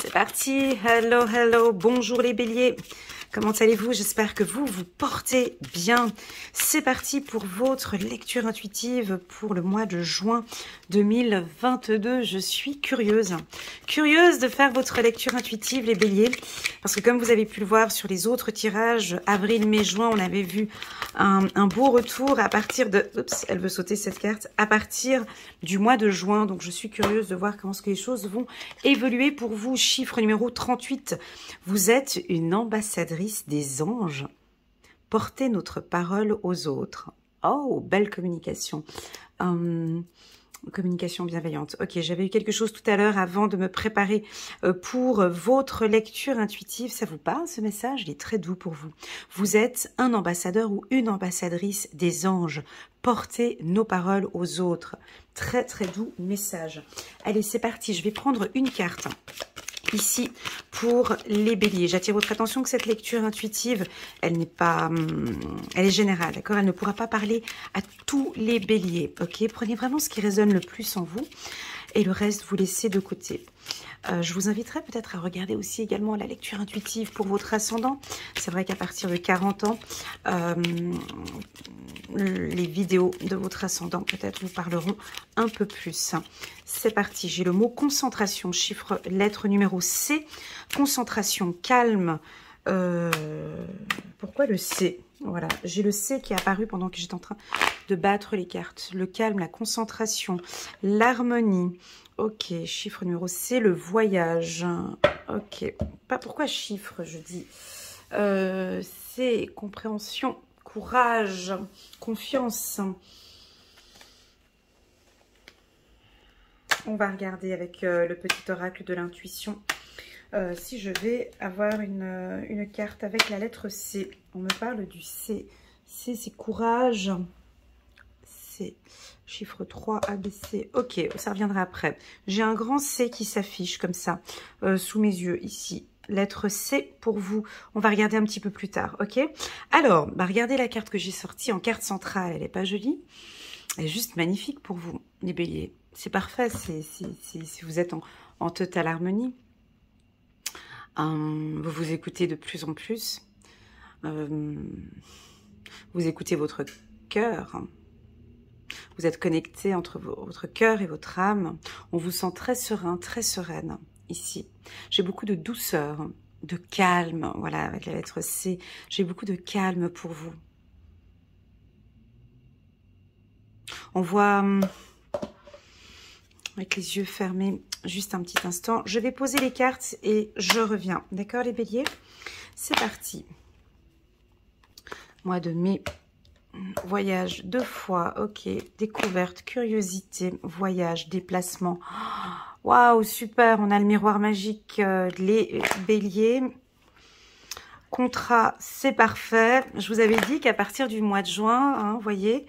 C'est parti, hello, hello, bonjour les béliers, comment allez-vous? J'espère que vous vous portez bien. C'est parti pour votre lecture intuitive pour le mois de juin 2022. Je suis curieuse de faire votre lecture intuitive les béliers, parce que comme vous avez pu le voir sur les autres tirages, avril, mai, juin, on avait vu un beau retour à partir de... Oups, elle veut sauter cette carte, à partir du mois de juin. Donc je suis curieuse de voir comment les choses vont évoluer pour vous. Chiffre numéro 38, vous êtes une ambassadrice des anges. Portez notre parole aux autres. Oh, belle communication. Communication bienveillante. Ok, j'avais eu quelque chose tout à l'heure avant de me préparer pour votre lecture intuitive. Ça vous parle ce message? Il est très doux pour vous. Vous êtes un ambassadeur ou une ambassadrice des anges. Portez nos paroles aux autres. Très très doux message. Allez, c'est parti. Je vais prendre une carte ici pour les béliers. J'attire votre attention que cette lecture intuitive, elle n'est pas, elle est générale, d'accord? Elle ne pourra pas parler à tous les béliers, ok? Prenez vraiment ce qui résonne le plus en vous et le reste, vous laissez de côté. Je vous inviterai peut-être à regarder aussi également la lecture intuitive pour votre ascendant. C'est vrai qu'à partir de 40 ans, les vidéos de votre ascendant peut-être vous parleront un peu plus. C'est parti, j'ai le mot concentration, chiffre, lettre numéro C. Concentration, calme. Pourquoi le C? Voilà, j'ai le C qui est apparu pendant que j'étais en train de battre les cartes. Le calme, la concentration, l'harmonie. Ok, chiffre numéro C, le voyage. Ok, pas pourquoi chiffre, je dis. C'est compréhension, courage, confiance. On va regarder avec le petit oracle de l'intuition si je vais avoir une carte avec la lettre C. On me parle du C. C, c'est courage. C, chiffre 3, ABC. Ok, ça reviendra après. J'ai un grand C qui s'affiche comme ça, sous mes yeux, ici. Lettre C pour vous. On va regarder un petit peu plus tard, ok? Alors, bah regardez la carte que j'ai sortie en carte centrale. Elle n'est pas jolie? Elle est juste magnifique pour vous, les béliers. C'est parfait, si vous êtes en totale harmonie. Vous vous écoutez de plus en plus. Vous écoutez votre cœur. Vous êtes connecté entre votre cœur et votre âme. On vous sent très serein, très sereine ici. J'ai beaucoup de douceur, de calme. Voilà, avec la lettre C, j'ai beaucoup de calme pour vous. On voit... avec les yeux fermés, juste un petit instant. Je vais poser les cartes et je reviens. D'accord, les béliers? C'est parti. Mois de mai. Voyage 2 fois. Ok. Découverte, curiosité, voyage, déplacement. Waouh, super. On a le miroir magique, les béliers. Contrat, c'est parfait. Je vous avais dit qu'à partir du mois de juin, hein, vous voyez...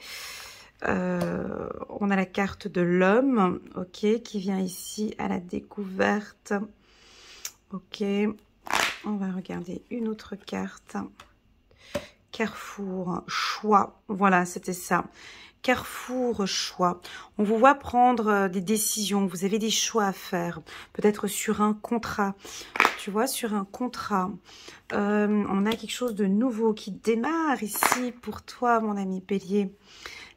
on a la carte de l'homme, ok, qui vient ici à la découverte. Ok, on va regarder une autre carte. Carrefour, choix, voilà, c'était ça. Carrefour, choix. On vous voit prendre des décisions, vous avez des choix à faire, peut-être sur un contrat. Tu vois, sur un contrat, on a quelque chose de nouveau qui démarre ici pour toi, mon ami bélier.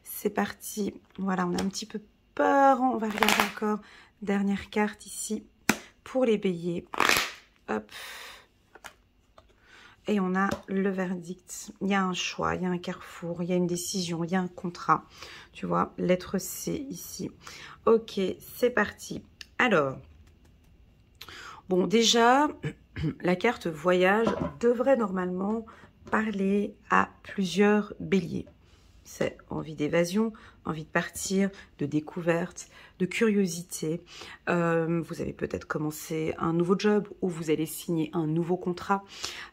C'est parti. Voilà, on a un petit peu peur. On va regarder encore. Dernière carte ici pour les béliers. Hop. Et on a le verdict. Il y a un choix, il y a un carrefour, il y a une décision, il y a un contrat. Tu vois, lettre C ici. Ok, c'est parti. Alors, bon, déjà, la carte voyage devrait normalement parler à plusieurs béliers. C'est envie d'évasion, envie de partir, de découverte, de curiosité. Vous avez peut-être commencé un nouveau job ou vous allez signer un nouveau contrat.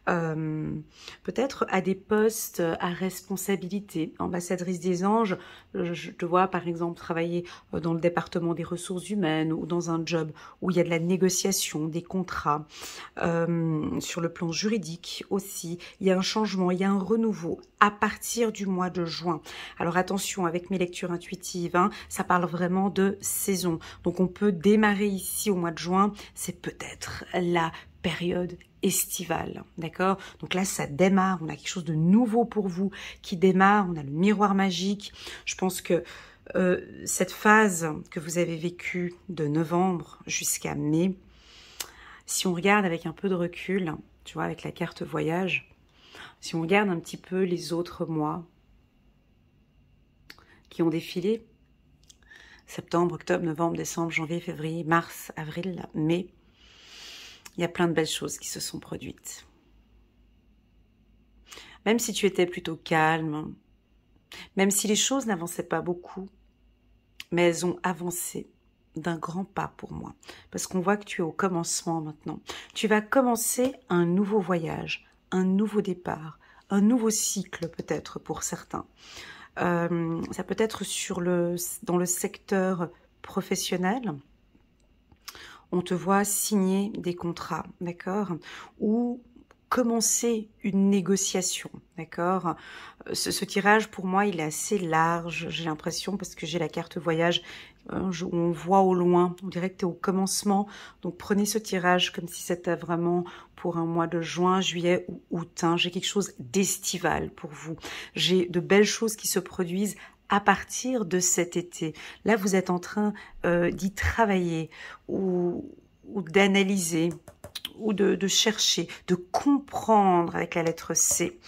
Peut-être à des postes à responsabilité. Ambassadrice des anges, je te vois par exemple travailler dans le département des ressources humaines ou dans un job où il y a de la négociation, des contrats. Sur le plan juridique aussi, il y a un changement, il y a un renouveau à partir du mois de juin. Alors attention, avec mes lectures lecture intuitive, hein, ça parle vraiment de saison. Donc on peut démarrer ici au mois de juin, c'est peut-être la période estivale, d'accord? Donc là, ça démarre, on a quelque chose de nouveau pour vous qui démarre, on a le miroir magique. Je pense que cette phase que vous avez vécue de novembre jusqu'à mai, si on regarde avec un peu de recul, tu vois, avec la carte voyage, si on regarde un petit peu les autres mois qui ont défilé, septembre, octobre, novembre, décembre, janvier, février, mars, avril, mai, il y a plein de belles choses qui se sont produites. Même si tu étais plutôt calme, même si les choses n'avançaient pas beaucoup, mais elles ont avancé d'un grand pas pour moi. Parce qu'on voit que tu es au commencement maintenant. Tu vas commencer un nouveau voyage, un nouveau départ, un nouveau cycle peut-être pour certains. Ça peut être dans le secteur professionnel. On te voit signer des contrats, d'accord? Ou commencer une négociation, d'accord? Ce tirage, pour moi, il est assez large, j'ai l'impression, parce que j'ai la carte voyage, on voit au loin, on dirait que tu es au commencement, donc prenez ce tirage comme si c'était vraiment pour un mois de juin, juillet ou août, hein. J'ai quelque chose d'estival pour vous, j'ai de belles choses qui se produisent à partir de cet été. Là, vous êtes en train d'y travailler ou d'analyser, ou de chercher, de comprendre avec la lettre C,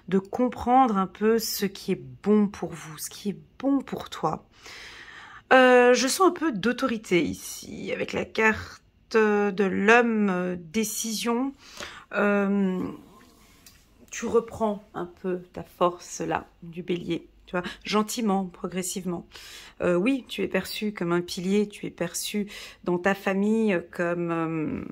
de comprendre un peu ce qui est bon pour vous, ce qui est bon pour toi. Je sens un peu d'autorité ici, avec la carte de l'homme, décision. Tu reprends un peu ta force là, du bélier. Tu vois, gentiment, progressivement. Oui, tu es perçu comme un pilier, tu es perçu dans ta famille comme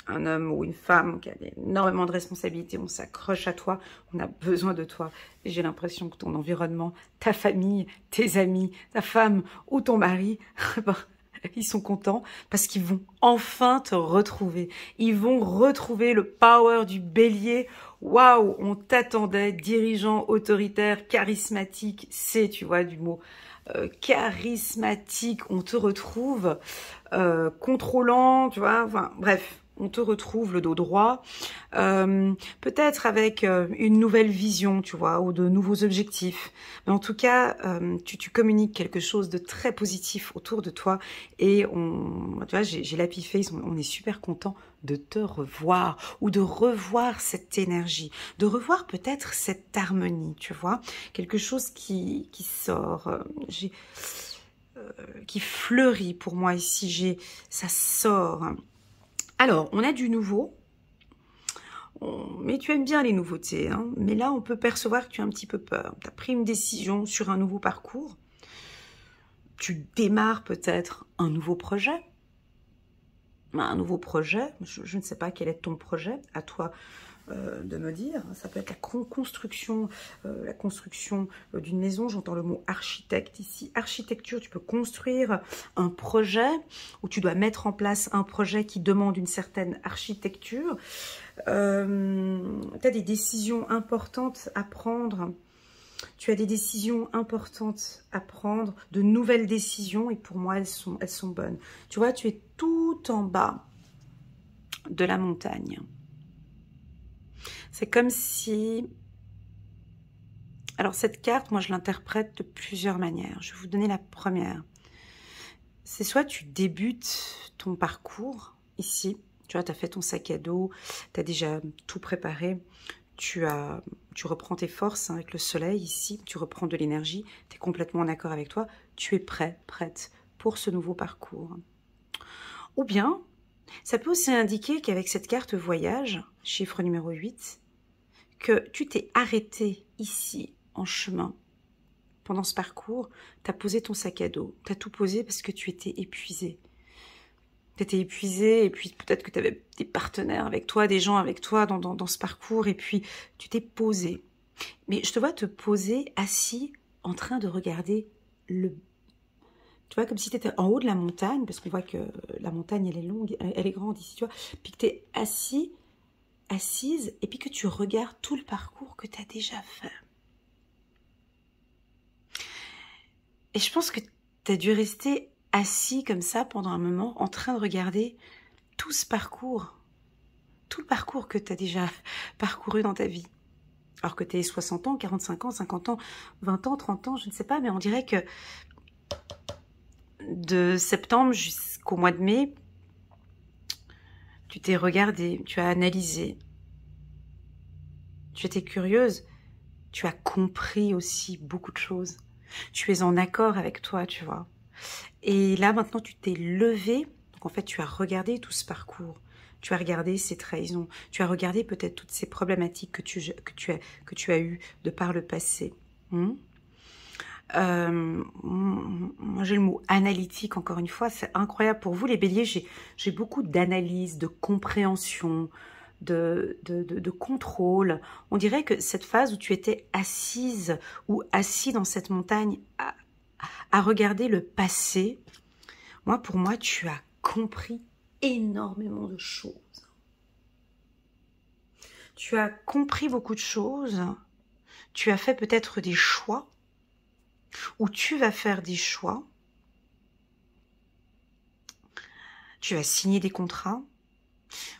un homme ou une femme qui a énormément de responsabilités, on s'accroche à toi, on a besoin de toi. Et j'ai l'impression que ton environnement, ta famille, tes amis, ta femme ou ton mari, ils sont contents parce qu'ils vont enfin te retrouver. Ils vont retrouver le power du bélier. Waouh, on t'attendait, dirigeant, autoritaire, charismatique, c'est, tu vois, du mot charismatique, on te retrouve, contrôlant, tu vois, enfin, bref. On te retrouve le dos droit, peut-être avec une nouvelle vision, tu vois, ou de nouveaux objectifs. Mais en tout cas, tu communiques quelque chose de très positif autour de toi. Et tu vois, j'ai l'happy face, on est super content de te revoir ou de revoir cette énergie, de revoir peut-être cette harmonie, tu vois, quelque chose qui sort, qui fleurit pour moi ici, ça sort. Alors, on a du nouveau, mais tu aimes bien les nouveautés, hein. Mais là, on peut percevoir que tu as un petit peu peur. Tu as pris une décision sur un nouveau parcours. Tu démarres peut-être un nouveau projet. Un nouveau projet, je ne sais pas quel est ton projet, à toi de me dire. Ça peut être la construction d'une maison. J'entends le mot architecte ici. Architecture, tu peux construire un projet ou tu dois mettre en place un projet qui demande une certaine architecture. Tu as des décisions importantes à prendre. Tu as des décisions importantes à prendre, de nouvelles décisions, et pour moi, elles sont bonnes. Tu vois, tu es tout en bas de la montagne. C'est comme si... Alors, cette carte, moi, je l'interprète de plusieurs manières. Je vais vous donner la première. C'est soit tu débutes ton parcours ici. Tu vois, tu as fait ton sac à dos, tu as déjà tout préparé. Tu reprends tes forces, hein, avec le soleil ici. Tu reprends de l'énergie. Tu es complètement en accord avec toi. Tu es prête pour ce nouveau parcours. Ou bien, ça peut aussi indiquer qu'avec cette carte voyage, chiffre numéro 8, que tu t'es arrêté ici, en chemin, pendant ce parcours, tu as posé ton sac à dos, tu as tout posé parce que tu étais épuisé. Tu étais épuisé et puis peut-être que tu avais des partenaires avec toi, des gens avec toi dans ce parcours et puis tu t'es posé. Mais je te vois te poser assis en train de regarder tu vois, comme si tu étais en haut de la montagne, parce qu'on voit que la montagne, elle est longue, elle est grande ici, tu vois, puis que tu es assise, et puis que tu regardes tout le parcours que tu as déjà fait. Et je pense que tu as dû rester assis comme ça pendant un moment en train de regarder tout ce parcours, tout le parcours que tu as déjà parcouru dans ta vie. Alors que tu es 60 ans, 45 ans, 50 ans, 20 ans, 30 ans, je ne sais pas, mais on dirait que de septembre jusqu'au mois de mai, tu t'es regardé, tu as analysé, tu étais curieuse, tu as compris aussi beaucoup de choses. Tu es en accord avec toi, tu vois. Et là, maintenant, tu t'es levé. Donc, en fait, tu as regardé tout ce parcours. Tu as regardé ces trahisons. Tu as regardé peut-être toutes ces problématiques que tu as eues de par le passé. Moi, j'ai le mot analytique, encore une fois. C'est incroyable pour vous, les béliers. J'ai beaucoup d'analyse, de compréhension, de contrôle. On dirait que cette phase où tu étais assise ou assis dans cette montagne à regarder le passé, pour moi, tu as compris énormément de choses. Tu as compris beaucoup de choses. Tu as fait peut-être des choix, ou tu vas faire des choix. Tu vas signer des contrats.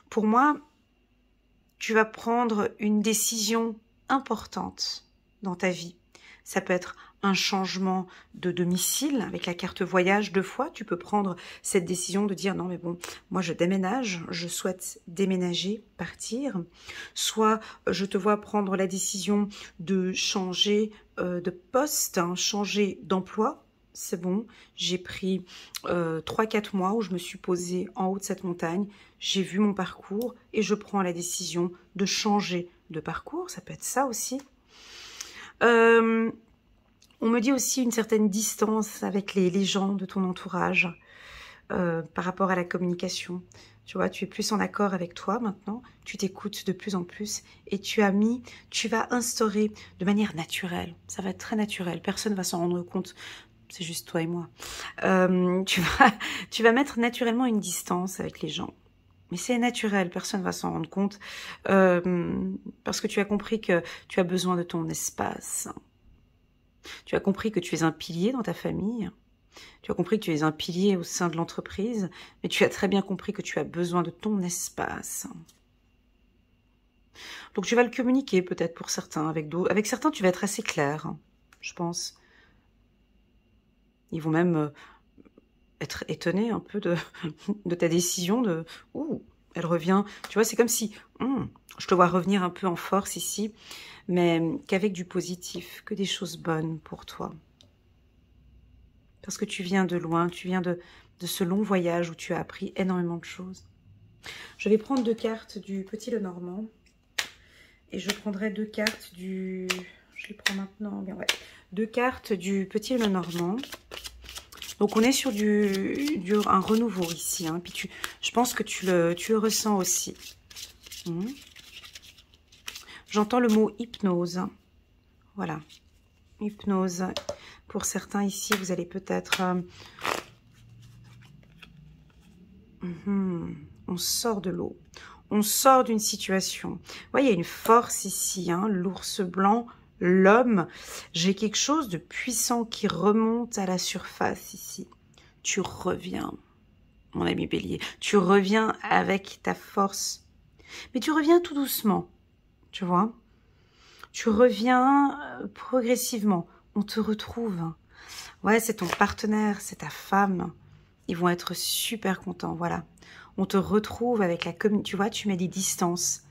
Pour moi, tu vas prendre une décision importante dans ta vie. Ça peut être un changement de domicile avec la carte voyage 2 fois. Tu peux prendre cette décision de dire non mais bon, moi je déménage, je souhaite déménager, partir. Soit je te vois prendre la décision de changer de poste, changer d'emploi. C'est bon, j'ai pris 3-4 mois où je me suis posée en haut de cette montagne, j'ai vu mon parcours et je prends la décision de changer de parcours. Ça peut être ça aussi. On me dit aussi une certaine distance avec les gens de ton entourage par rapport à la communication. Tu vois, tu es plus en accord avec toi maintenant, tu t'écoutes de plus en plus et tu vas instaurer de manière naturelle, ça va être très naturel, personne ne va s'en rendre compte, c'est juste toi et moi. Tu vas mettre naturellement une distance avec les gens. Mais c'est naturel, personne ne va s'en rendre compte parce que tu as compris que tu as besoin de ton espace. Tu as compris que tu es un pilier dans ta famille. Tu as compris que tu es un pilier au sein de l'entreprise. Mais tu as très bien compris que tu as besoin de ton espace. Donc tu vas le communiquer peut-être pour certains. Avec certains, tu vas être assez clair, je pense. Ils vont même être étonnés un peu de ta décision de... Ouh, elle revient. Tu vois, c'est comme si... je te vois revenir un peu en force ici, mais qu'avec du positif, que des choses bonnes pour toi. Parce que tu viens de loin, tu viens de ce long voyage où tu as appris énormément de choses. Je vais prendre 2 cartes du Petit Lenormand. Et je prendrai 2 cartes du... Je les prends maintenant, bien ouais. 2 cartes du Petit Lenormand. Donc on est sur un renouveau ici. Hein. Puis je pense que tu le ressens aussi. J'entends le mot hypnose. Voilà. Hypnose. Pour certains ici, vous allez peut-être... on sort de l'eau. On sort d'une situation. Vous voyez, il y a une force ici. Hein, l'ours blanc, l'homme. J'ai quelque chose de puissant qui remonte à la surface ici. Tu reviens, mon ami Bélier. Tu reviens avec ta force. Mais tu reviens tout doucement. Tu vois? Tu reviens progressivement. On te retrouve. Ouais, c'est ton partenaire, c'est ta femme. Ils vont être super contents, voilà. On te retrouve avec la communauté. Tu vois, tu mets des distances.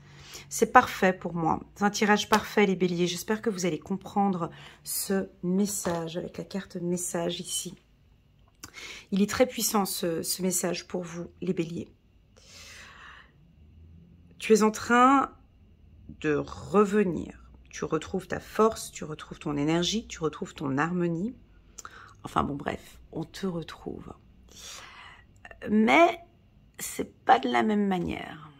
C'est parfait pour moi. C'est un tirage parfait, les béliers. J'espère que vous allez comprendre ce message avec la carte message ici. Il est très puissant, ce message pour vous, les béliers. Tu es en train de revenir. Tu retrouves ta force, tu retrouves ton énergie, tu retrouves ton harmonie. Enfin bon, bref, on te retrouve. Mais c'est pas de la même manière.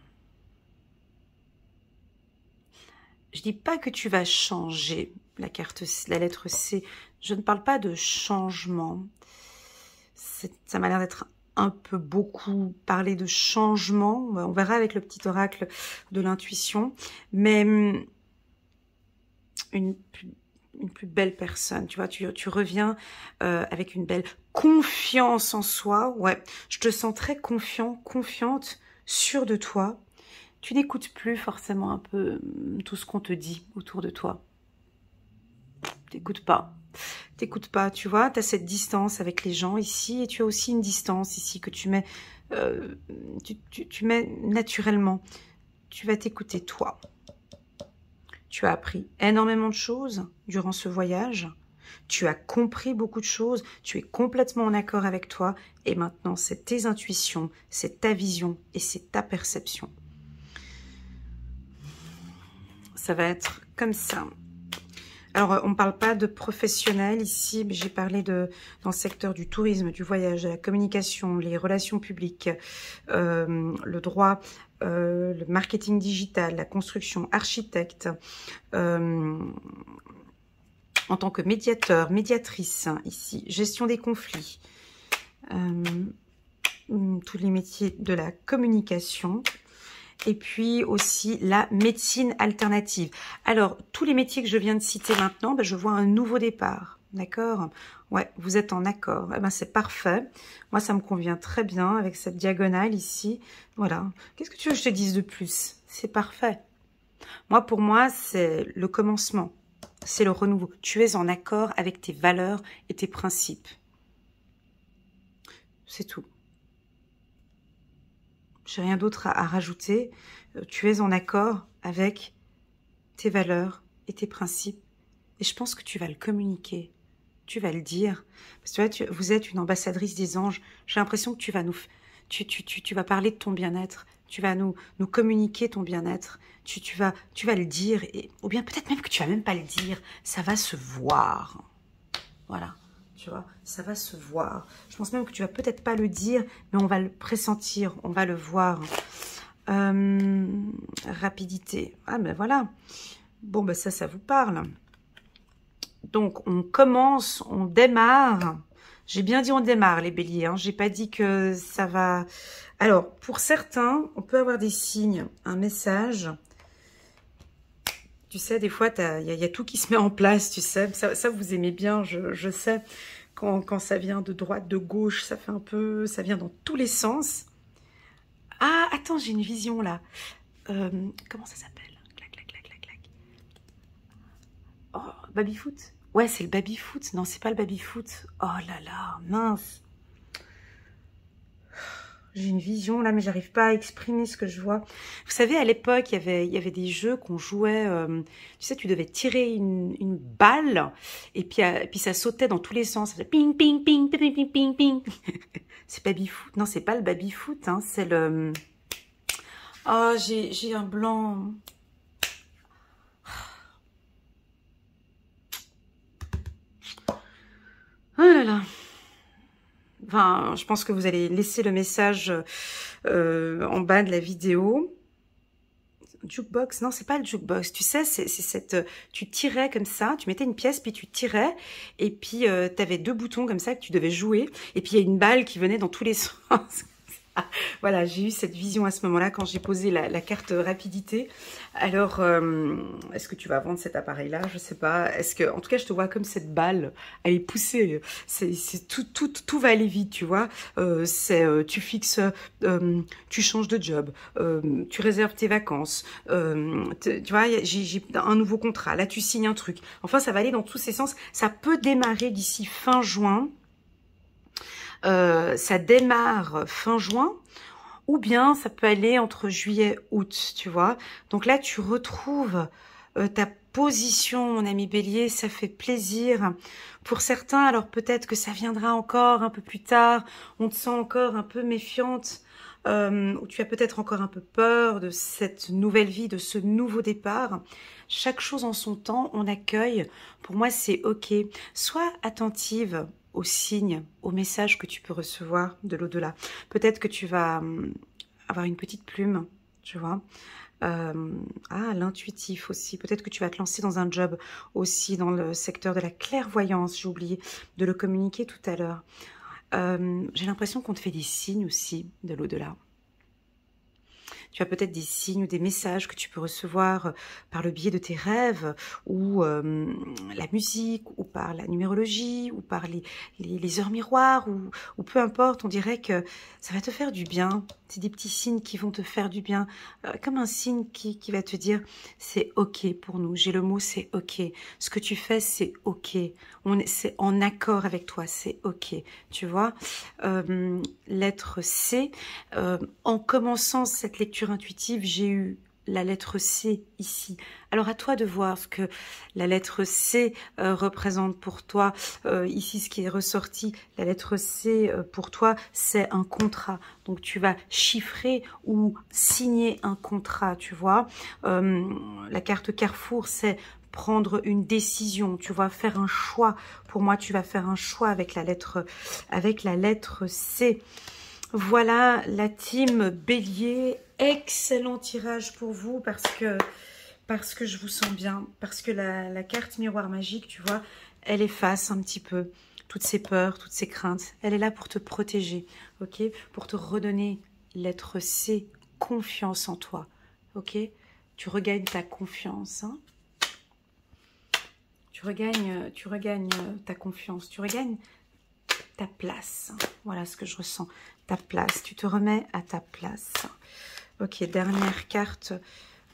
Je dis pas que tu vas changer la lettre C. Je ne parle pas de changement. Ça m'a l'air d'être un peu beaucoup parler de changement. On verra avec le petit oracle de l'intuition. Mais une plus belle personne, tu vois, tu reviens avec une belle confiance en soi, ouais, je te sens très confiant, confiante, sûre de toi, tu n'écoutes plus forcément un peu tout ce qu'on te dit autour de toi, t'écoutes pas, tu vois, tu as cette distance avec les gens ici, et tu as aussi une distance ici que tu mets, tu mets naturellement, tu vas t'écouter toi. Tu as appris énormément de choses durant ce voyage. Tu as compris beaucoup de choses. Tu es complètement en accord avec toi. Et maintenant, c'est tes intuitions, c'est ta vision et c'est ta perception. Ça va être comme ça. Alors, on ne parle pas de professionnel ici, mais j'ai parlé dans le secteur du tourisme, du voyage, de la communication, les relations publiques, le droit, le marketing digital, la construction, architecte, en tant que médiateur, médiatrice, ici, gestion des conflits, tous les métiers de la communication, et puis aussi la médecine alternative. Alors, tous les métiers que je viens de citer maintenant, ben, je vois un nouveau départ, d'accord? Ouais, vous êtes en accord, eh ben, c'est parfait. Moi, ça me convient très bien avec cette diagonale ici. Voilà, qu'est-ce que tu veux que je te dise de plus? C'est parfait. Moi, pour moi, c'est le commencement, c'est le renouveau. Tu es en accord avec tes valeurs et tes principes. C'est tout. J'ai rien d'autre à rajouter. Tu es en accord avec tes valeurs et tes principes. Et je pense que tu vas le communiquer. Tu vas le dire. Parce que tu vois, vous êtes une ambassadrice des anges. J'ai l'impression que tu vas tu vas parler de ton bien-être. Tu vas nous communiquer ton bien-être. Tu vas le dire. Ou bien peut-être même que tu vas même pas le dire. Ça va se voir. Voilà. Tu vois, ça va se voir. Je pense même que tu vas peut-être pas le dire, mais on va le pressentir, on va le voir. Rapidité. Ah ben voilà. Bon ben ça vous parle. Donc on commence, on démarre. J'ai bien dit on démarre les béliers. Hein. J'ai pas dit que ça va. Alors pour certains, on peut avoir des signes, un message. Tu sais, des fois, il y a tout qui se met en place, tu sais. Ça vous aimez bien, je sais. Quand ça vient de droite, de gauche, ça fait un peu... Ça vient dans tous les sens. Ah, attends, j'ai une vision, là. Comment ça s'appelle? Clac, clac, clac, clac, clac. Oh, baby-foot? Ouais, c'est le baby-foot. Non, c'est pas le baby-foot. Oh là là, mince. J'ai une vision là, mais j'arrive pas à exprimer ce que je vois. Vous savez, à l'époque, il y avait des jeux qu'on jouait. Tu sais, tu devais tirer une balle et puis ça sautait dans tous les sens. Ça faisait ping, ping, ping, ping, ping, ping, ping. C'est baby-foot. Non, c'est pas le baby-foot. Hein, c'est le... Oh, j'ai un blanc. Oh là là. Enfin, je pense que vous allez laisser le message en bas de la vidéo. Jukebox, non, c'est pas le jukebox. Tu sais, c'est cette... Tu tirais comme ça, tu mettais une pièce, puis tu tirais, et puis tu avais deux boutons comme ça que tu devais jouer, et puis il y a une balle qui venait dans tous les sens. Voilà, j'ai eu cette vision à ce moment-là quand j'ai posé la carte rapidité. Alors, est-ce que tu vas vendre cet appareil-là? Je sais pas. Est-ce que, en tout cas, je te vois comme cette balle, elle est poussée. C'est tout va aller vite, tu vois. Tu fixes, tu changes de job, tu réserves tes vacances. Tu vois, j'ai un nouveau contrat. Là, tu signes un truc. Enfin, ça va aller dans tous ces sens. Ça peut démarrer d'ici fin juin. Ça démarre fin juin, ou bien ça peut aller entre juillet et août, tu vois. Donc là, tu retrouves ta position, mon ami Bélier, ça fait plaisir. Pour certains, alors peut-être que ça viendra encore un peu plus tard, on te sent encore un peu méfiante, ou tu as peut-être encore un peu peur de cette nouvelle vie, de ce nouveau départ. Chaque chose en son temps, on accueille. Pour moi, c'est OK. Sois attentive aux signes, aux messages que tu peux recevoir de l'au-delà. Peut-être que tu vas avoir une petite plume, tu vois. L'intuitif aussi. Peut-être que tu vas te lancer dans un job aussi dans le secteur de la clairvoyance. J'ai oublié de le communiquer tout à l'heure. J'ai l'impression qu'on te fait des signes aussi de l'au-delà. Tu as peut-être des signes ou des messages que tu peux recevoir par le biais de tes rêves, ou la musique, ou par la numérologie, ou par les heures miroirs, ou peu importe. On dirait que ça va te faire du bien. C'est des petits signes qui vont te faire du bien, comme un signe qui va te dire c'est ok pour nous. J'ai le mot c'est ok. Ce que tu fais c'est ok. C'est en accord avec toi, c'est ok. Tu vois, lettre C. En commençant cette lecture intuitive, j'ai eu la lettre C ici. Alors à toi de voir ce que la lettre C représente pour toi. Ici, ce qui est ressorti, la lettre C pour toi, c'est un contrat. Donc tu vas chiffrer ou signer un contrat, tu vois. La carte Carrefour, c'est prendre une décision, tu vas faire un choix. Pour moi, tu vas faire un choix avec la lettre C. Voilà la team Bélier, excellent tirage pour vous parce que je vous sens bien, parce que la carte miroir magique, tu vois, elle efface un petit peu toutes ces peurs, toutes ces craintes. Elle est là pour te protéger, ok, pour te redonner lettre C, confiance en toi, ok. Tu regagnes ta confiance, hein. Tu regagnes ta confiance, tu regagnes ta place. Voilà ce que je ressens. Ta place. Tu te remets à ta place. Ok, dernière carte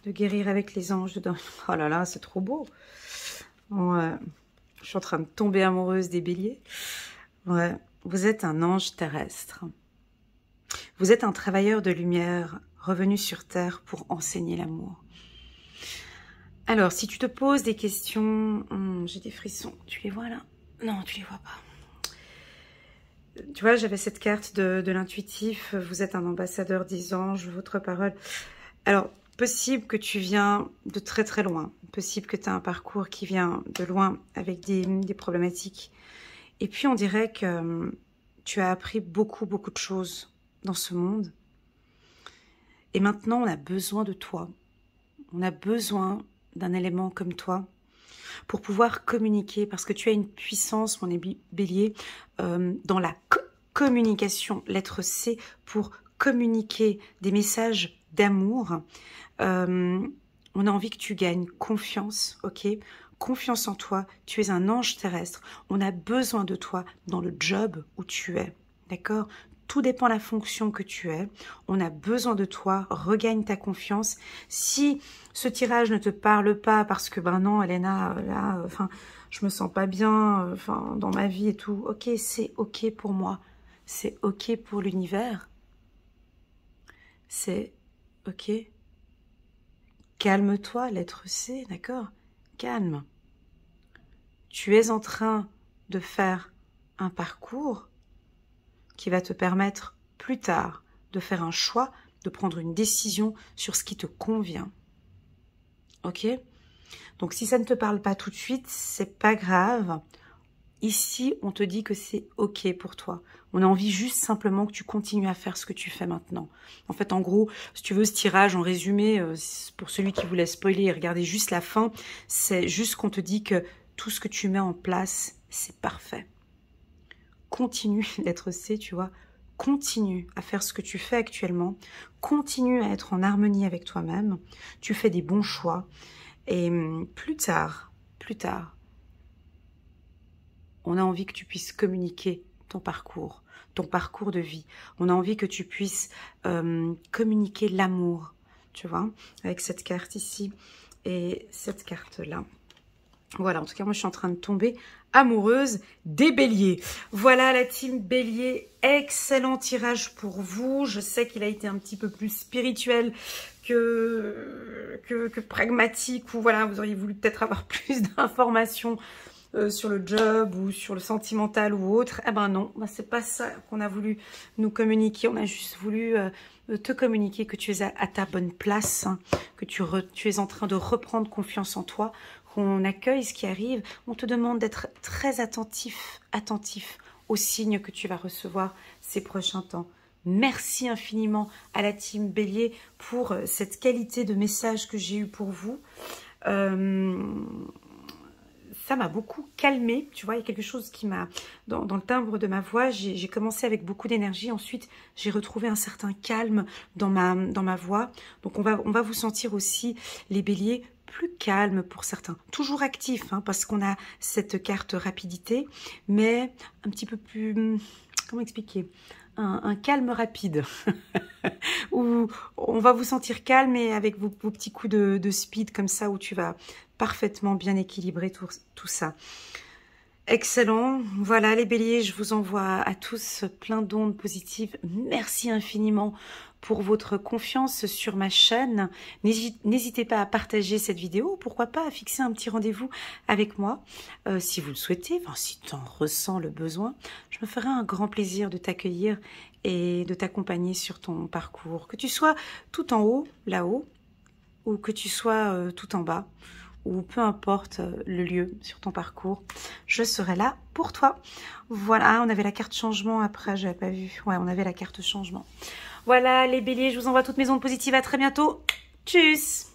de guérir avec les anges. Oh là là, c'est trop beau. Ouais. Je suis en train de tomber amoureuse des béliers. Ouais. Vous êtes un ange terrestre. Vous êtes un travailleur de lumière revenu sur Terre pour enseigner l'amour. Alors, si tu te poses des questions... j'ai des frissons. Tu les vois là? Non, tu les vois pas. Tu vois, j'avais cette carte de l'intuitif. Vous êtes un ambassadeur des anges, votre parole. Alors, possible que tu viens de très très loin. Possible que tu as un parcours qui vient de loin avec des problématiques. Et puis, on dirait que tu as appris beaucoup de choses dans ce monde. Et maintenant, on a besoin de toi. On a besoin d'un élément comme toi pour pouvoir communiquer, parce que tu as une puissance, mon bélier, dans la communication, lettre C, pour communiquer des messages d'amour. On a envie que tu gagnes confiance, ok? Confiance en toi, tu es un ange terrestre. On a besoin de toi dans le job où tu es, d'accord? Tout dépend de la fonction que tu es. On a besoin de toi. Regagne ta confiance. Si ce tirage ne te parle pas parce que, ben non, Elena, là, enfin, je me sens pas bien, enfin, dans ma vie et tout. Ok, c'est ok pour moi. C'est ok pour l'univers. C'est ok. Calme-toi, lettre C, d'accord? Calme. Tu es en train de faire un parcours qui va te permettre plus tard de faire un choix, de prendre une décision sur ce qui te convient. Ok? Donc si ça ne te parle pas tout de suite, c'est pas grave. Ici, on te dit que c'est ok pour toi. On a envie juste simplement que tu continues à faire ce que tu fais maintenant. En fait, en gros, si tu veux ce tirage en résumé, pour celui qui voulait spoiler et regarder juste la fin, c'est juste qu'on te dit que tout ce que tu mets en place, c'est parfait. Continue d'être C, tu vois. Continue à faire ce que tu fais actuellement. Continue à être en harmonie avec toi-même. Tu fais des bons choix. Et plus tard, on a envie que tu puisses communiquer ton parcours de vie. On a envie que tu puisses communiquer l'amour, tu vois, avec cette carte ici et cette carte-là. Voilà, en tout cas, moi, je suis en train de tomber amoureuse des béliers. Voilà la team bélier, excellent tirage pour vous. Je sais qu'il a été un petit peu plus spirituel que pragmatique, ou voilà, vous auriez voulu peut-être avoir plus d'informations sur le job ou sur le sentimental ou autre. Eh ben non, ben c'est pas ça qu'on a voulu nous communiquer. On a juste voulu te communiquer que tu es à ta bonne place, hein, que tu es en train de reprendre confiance en toi, qu'on accueille ce qui arrive. On te demande d'être très attentif aux signes que tu vas recevoir ces prochains temps. Merci infiniment à la team Bélier pour cette qualité de message que j'ai eu pour vous. ça m'a beaucoup calmée. Tu vois, il y a quelque chose qui m'a... Dans le timbre de ma voix, j'ai commencé avec beaucoup d'énergie. Ensuite, j'ai retrouvé un certain calme dans ma voix. Donc, on va vous sentir aussi, les béliers, plus calmes pour certains. Toujours actifs, hein, parce qu'on a cette carte rapidité, mais un petit peu plus... Comment expliquer ? Un calme rapide, où on va vous sentir calme et avec vos petits coups de speed comme ça, où tu vas parfaitement bien équilibrer tout ça. Excellent. Voilà les béliers, je vous envoie à tous plein d'ondes positives. Merci infiniment pour votre confiance sur ma chaîne. N'hésitez pas à partager cette vidéo, pourquoi pas à fixer un petit rendez-vous avec moi si vous le souhaitez, enfin, si tu en ressens le besoin. Je me ferai un grand plaisir de t'accueillir et de t'accompagner sur ton parcours, que tu sois tout en haut, là-haut, ou que tu sois tout en bas, ou peu importe le lieu sur ton parcours, je serai là pour toi. Voilà, on avait la carte changement après, j'avais pas vu. Ouais, on avait la carte changement. Voilà les béliers, je vous envoie toutes mes ondes positives, à très bientôt. Tchuss!